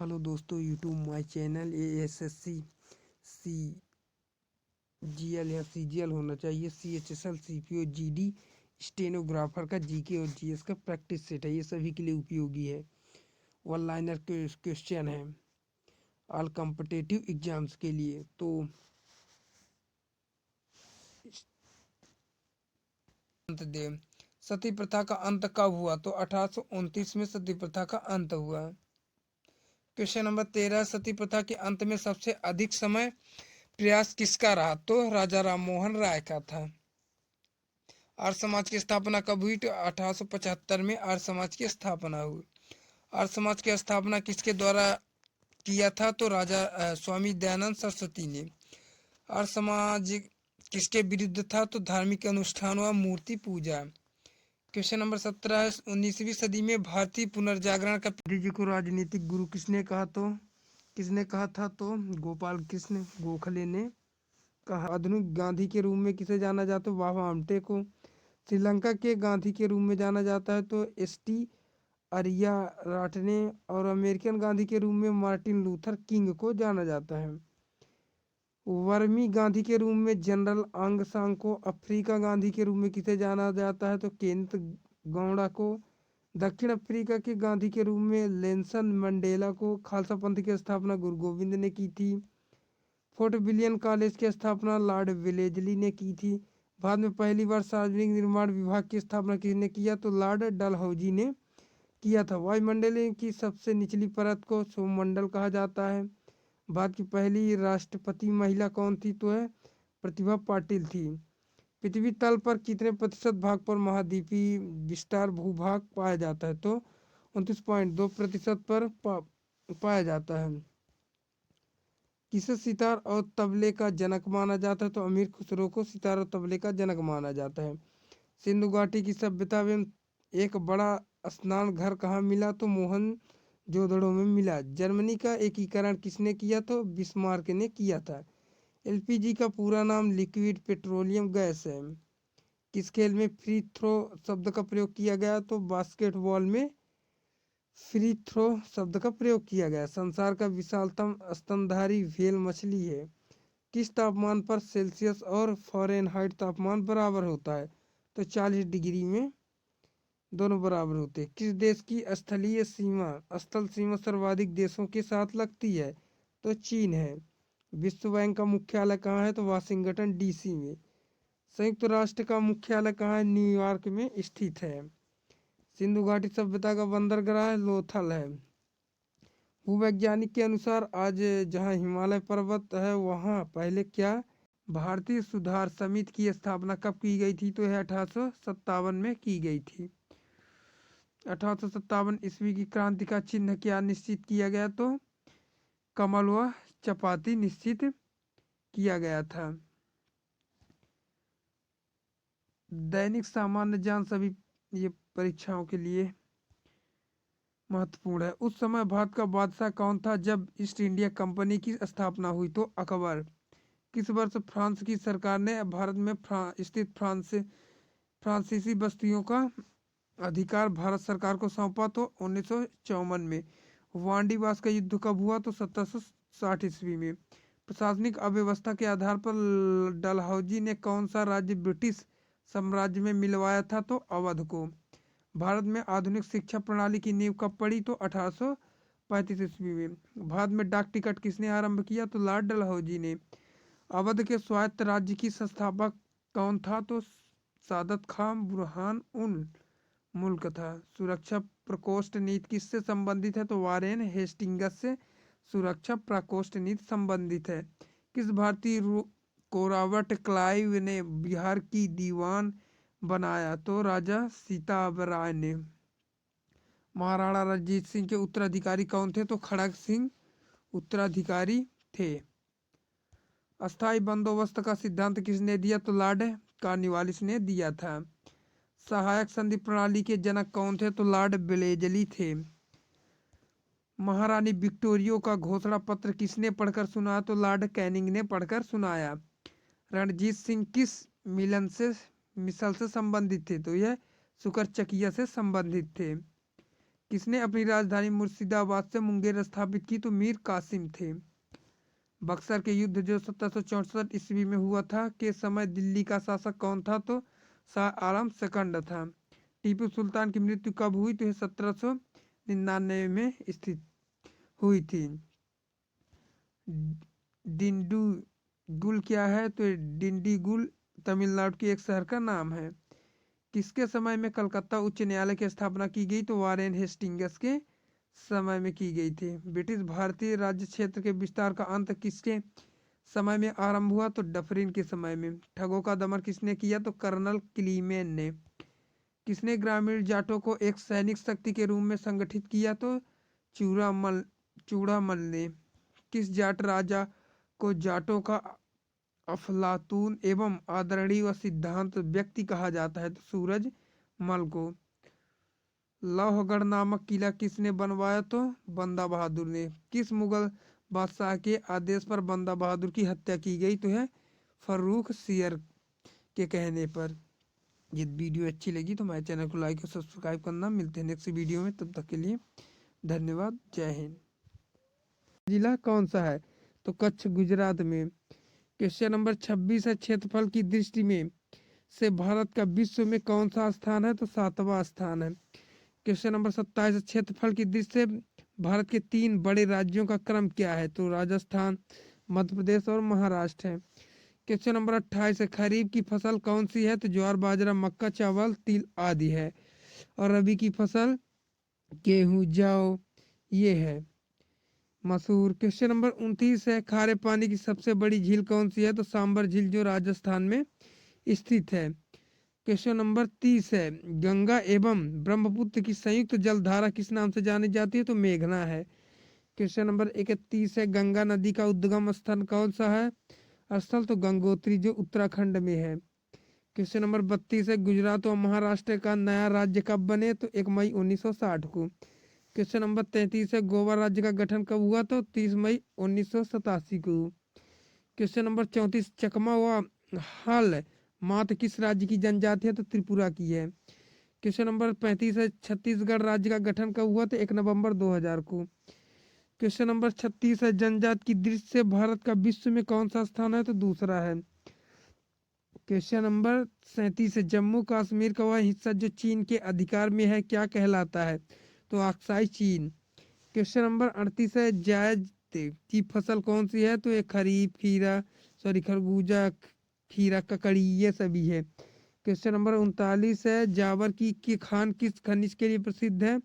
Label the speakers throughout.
Speaker 1: Hello दोस्तों, YouTube my channel SSC CGL या CGL होना चाहिए। सीएचएसएल सीपीओ जीडी स्टेनोग्राफर का जीके और जीएस का प्रैक्टिस सेट है। ये सभी के लिए उपयोगी है। वन लाइनर क्वेश्चन है ऑल कॉम्पिटिटिव एग्जाम्स के लिए। तो अंत दे सती प्रथा का अंत कब हुआ? तो 1829 में सती प्रथा का अंत हुआ। क्वेश्चन नंबर 13, सती प्रथा के अंत में सबसे अधिक समय प्रयास किसका रहा? तो राजा राम मोहन राय का था। आर्य समाज की स्थापना कब हुई? तो 1875 में आर्य समाज की स्थापना हुई। आर्य समाज की स्थापना किसके द्वारा किया था? तो राजा स्वामी दयानंद सरस्वती ने। आर्य समाज किसके विरुद्ध था? तो धार्मिक अनुष्ठान व मूर्ति पूजा। क्वेश्चन नंबर 17, 19वीं सदी में भारतीय पुनर्जागरण का गांधी जी को राजनीतिक गुरु किसने कहा? किसने कहा था? तो गोपाल कृष्ण गोखले ने कहा। आधुनिक गांधी के रूप में किसे जाना जाता है? बाबा आमटे को। श्रीलंका के गांधी के रूप में जाना जाता है तो एसटी अरिया राटने, और अमेरिकन गांधी के रूप में मार्टिन लूथर किंग को जाना जाता है। वर्मी गांधी के रूप में जनरल आंग सांग को। अफ्रीका गांधी के रूप में किसे जाना जाता है? तो केंत गौड़ा को। दक्षिण अफ्रीका के गांधी के रूप में लेंसन मंडेला को। खालसा पंथ की स्थापना गुरु गोविंद ने की थी। फोर्ट विलियम कॉलेज की स्थापना लॉर्ड वेलेजली ने की थी। बाद में पहली बार सार्वजनिक निर्माण विभाग की स्थापना किसने किया? तो लॉर्ड डलहौजी ने किया था। वायुमंडल की सबसे निचली परत को सौरमंडल कहा जाता है। भारत की पहली राष्ट्रपति महिला कौन थी? तो है प्रतिभा पाटिल थी। पृथ्वी तल पर कितने प्रतिशत भाग पर महाद्वीपीय विस्तार भूभाग पाया जाता है? तो 29.2% पर पाया जाता है। किसे सितार और तबले का जनक माना जाता है? तो अमीर खुसरो को सितार और तबले का जनक माना जाता है। सिंधु घाटी की सभ्यता में एक बड़ा स्नान घर कहाँ मिला? तो मोहन जोदड़ो में मिला। जर्मनी का एकीकरण किसने किया? तो बिस्मार्क ने किया था। एलपीजी का पूरा नाम लिक्विड पेट्रोलियम गैस है। किस खेल में फ्री थ्रो शब्द का प्रयोग किया गया? तो बास्केटबॉल में फ्री थ्रो शब्द का प्रयोग किया गया। संसार का विशालतम स्तनधारी व्हेल मछली है। किस तापमान पर सेल्सियस और फ़ारेनहाइट तापमान बराबर होता है? तो 40 डिग्री में दोनों बराबर होते हैं। किस देश की स्थल सीमा सर्वाधिक देशों के साथ लगती है? तो चीन है। विश्व बैंक का मुख्यालय कहाँ है? तो वाशिंगटन डीसी में। संयुक्त राष्ट्र का मुख्यालय कहाँ है? न्यूयॉर्क में स्थित है। सिंधु घाटी सभ्यता का बंदरगाह लोथल है। भूवैज्ञानिक के अनुसार आज जहाँ हिमालय पर्वत है वहाँ पहले क्या? भारतीय सुधार समिति की स्थापना कब की गई थी? तो यह 1857 में की गई थी। 1857 ईस्वी की क्रांति का चिन्ह क्या निश्चित किया गया? तो कमल व चपाती निश्चित किया गया था। दैनिक सामान्य ज्ञान सभी ये परीक्षाओं के लिए महत्वपूर्ण है। उस समय भारत का बादशाह कौन था जब ईस्ट इंडिया कंपनी की स्थापना हुई? तो अकबर। किस वर्ष फ्रांस की सरकार ने भारत में स्थित फ्रांसीसी बस्तियों का अधिकार भारत सरकार को सौंपा? तो 1954 में। वांडीवास का युद्ध कब हुआ? तो 1760 ईस्वी में। प्रशासनिक अव्यवस्था के आधार पर डलहौजी ने कौन सा राज्य ब्रिटिश साम्राज्य में मिलवाया था? तो अवध को। भारत में आधुनिक शिक्षा प्रणाली की नींव कब पड़ी? तो 1835 ईस्वी में। भारत में डाक टिकट किसने आरंभ किया? तो लॉर्ड डलहौजी ने। अवध के स्वायत्त राज्य की संस्थापक कौन था? तो सादत खां बुरहान उन मुल्क था। सुरक्षा प्रकोष्ठ नीति किससे संबंधित है? तो वारेन हेस्टिंगस से सुरक्षा प्रकोष्ठ नीति संबंधित है। किस भारतीय को रॉबर्ट क्लाइव ने बिहार की दीवान बनाया? तो राजा सीताबराय ने। महाराणा रणजीत सिंह के उत्तराधिकारी कौन थे? तो खड़ग सिंह उत्तराधिकारी थे। अस्थाई बंदोबस्त का सिद्धांत किसने दिया? तो लॉर्ड कॉर्नवालिस ने दिया था। सहायक संधि प्रणाली के जनक कौन थे? तो लॉर्ड वेलेजली थे। महारानी विक्टोरिया का घोषणा पत्र किसने पढ़कर सुनाया? तो लॉर्ड कैनिंग ने पढ़कर सुनाया। रणजीत सिंह किस मिसल से संबंधित थे? तो यह शुकर चकिया से संबंधित थे। किसने अपनी राजधानी मुर्शिदाबाद से मुंगेर स्थापित की? तो मीर कासिम थे। बक्सर के युद्ध जो 1764 ईस्वी में हुआ था के समय दिल्ली का शासक कौन था? तो शाह आलम सेकंड था। टीपू सुल्तान की मृत्यु कब हुई? तो 1799 में स्थित हुई थी। डिंडीगुल क्या है? तो डिंडीगुल तमिलनाडु के एक शहर का नाम है। किसके समय में कलकत्ता उच्च न्यायालय की स्थापना की गई? तो वारेन हेस्टिंग्स के समय में की गई थी। ब्रिटिश भारतीय राज्य क्षेत्र के विस्तार का अंत किसके समय में आरंभ हुआ? तो डफरिन के समय में। ठगों का दमन किसने किया? तो कर्नल क्लीमेन ने। किसने ग्रामीण जाटों को एक सैनिक शक्ति के रूप में संगठित किया? तो चूड़ामल ने। किस जाट राजा को जाटों का अफलातून एवं आदरणीय व सिद्धांत व्यक्ति कहा जाता है? तो सूरजमल को। लौहगढ़ नामक किला किसने बनवाया? तो बंदा बहादुर ने। किस मुगल बादशाह के आदेश पर बंदा बहादुर की हत्या की गई? तो है फर्रुख सियर के कहने पर। ये वीडियो अच्छी लगी तो हमारे चैनल को लाइक और सब्सक्राइब करना। मिलते हैं नेक्स्ट वीडियो में, तब तक के लिए धन्यवाद। जय हिंद। जिला कौन सा है? तो कच्छ गुजरात में। क्वेश्चन नंबर 26 है, क्षेत्रफल की दृष्टि में से भारत का विश्व में कौन सा स्थान है? तो 7वां स्थान है। क्वेश्चन नंबर 27 है, क्षेत्रफल की दृष्टि से भारत के 3 बड़े राज्यों का क्रम क्या है? तो राजस्थान, मध्य प्रदेश और महाराष्ट्र है। क्वेश्चन नंबर 28 है, खरीफ की फसल कौन सी है? तो ज्वार, बाजरा, मक्का, चावल, तिल आदि है। और रबी की फसल गेहूं, जौ ये है। मसूर। क्वेश्चन नंबर 29 है, खारे पानी की सबसे बड़ी झील कौन सी है? तो सांबर झील जो राजस्थान में स्थित है। क्वेश्चन नंबर 30 है, गंगा एवं ब्रह्मपुत्र की संयुक्त जलधारा किस नाम से जानी जाती है? तो मेघना है। क्वेश्चन नंबर 31 है, गंगा नदी का उद्गम स्थल कौन सा है? स्थल तो गंगोत्री जो उत्तराखंड में है। क्वेश्चन नंबर 32 है, गुजरात और महाराष्ट्र का नया राज्य कब बने? तो 1 मई 1960 को। क्वेश्चन नंबर 33 है, गोवा राज्य का गठन कब हुआ? तो 30 मई 1987 को। क्वेश्चन नंबर 34, चकमा व हल मात किस राज्य की जनजाति है? तो त्रिपुरा की है। क्वेश्चन नंबर 35 है, छत्तीसगढ़ राज्य का गठन कब हुआ? तो 1 नवंबर 2000 को। क्वेश्चन नंबर 36 है, जनजाति की दृष्टि से भारत का विश्व में कौन सा स्थान है? तो दूसरा है। क्वेश्चन नंबर 37 है, जम्मू कश्मीर का वह हिस्सा जो चीन के अधिकार में है क्या कहलाता है? तो अक्साई चीन। क्वेश्चन नंबर 38 है, जायद की फसल कौन सी है? तो ये खरीफ, खरबूजा, खीरा, ककड़ी ये सभी है। क्वेश्चन नंबर 39 है, जावर की खान किस खनिज के लिए प्रसिद्ध है?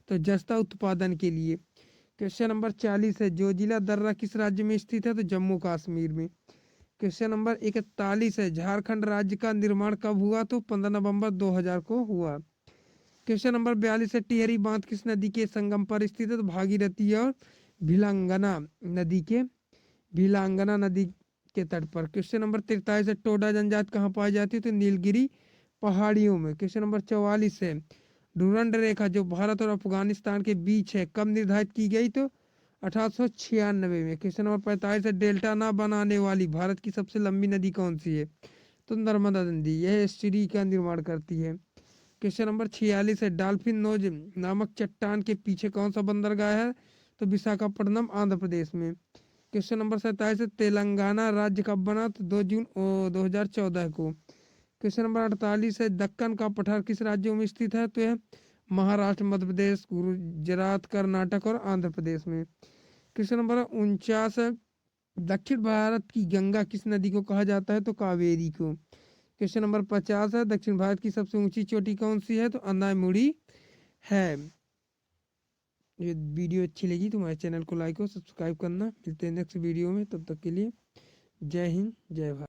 Speaker 1: तो जस्ता उत्पादन के लिए। क्वेश्चन नंबर 40 है, जोजिला दर्रा किस राज्य में स्थित है? तो जम्मू कश्मीर में। क्वेश्चन नंबर 41 है, झारखंड राज्य का निर्माण कब हुआ? तो 15 नवंबर 2000 को हुआ। क्वेश्चन नंबर 42 है, टिहरी बांध किस नदी के संगम पर स्थित है? तो भागीरथी और भिलांगना नदी के तट पर। क्वेश्चन नंबर 43 है, टोडा जनजाति कहाँ पाई जाती है? तो नीलगिरी पहाड़ियों में। क्वेश्चन नंबर 44 है, डुरंड रेखा जो भारत और अफगानिस्तान के बीच है कब निर्धारित की गई? तो 1896 में। क्वेश्चन नंबर 45 है, डेल्टा ना बनाने वाली भारत की सबसे लंबी नदी कौन सी है? तो नर्मदा नदी, यह एस्चुरी का निर्माण करती है। क्वेश्चन नंबर 46 है, डॉल्फिन नोज नामक चट्टान के पीछे कौन सा बंदरगाह है? तो विशाखापट्टनम आंध्र प्रदेश में। क्वेश्चन नंबर 27 है, तेलंगाना राज्य कब बना? तो 2 जून 2014 को। क्वेश्चन नंबर 48 है, दक्कन का पठार किस राज्यों में स्थित है? तो यह महाराष्ट्र, मध्य प्रदेश, गुजरात, कर्नाटक और आंध्र प्रदेश में। क्वेश्चन नंबर 49 है, दक्षिण भारत की गंगा किस नदी को कहा जाता है? तो कावेरी को। क्वेश्चन नंबर 50 है, दक्षिण भारत की सबसे ऊंची चोटी कौन सी है? तो अनामुड़ी है। ये वीडियो अच्छी लगी तो हमारे चैनल को लाइक और सब्सक्राइब करना। मिलते हैं नेक्स्ट वीडियो में, तब तक के लिए जय हिंद, जय भारत।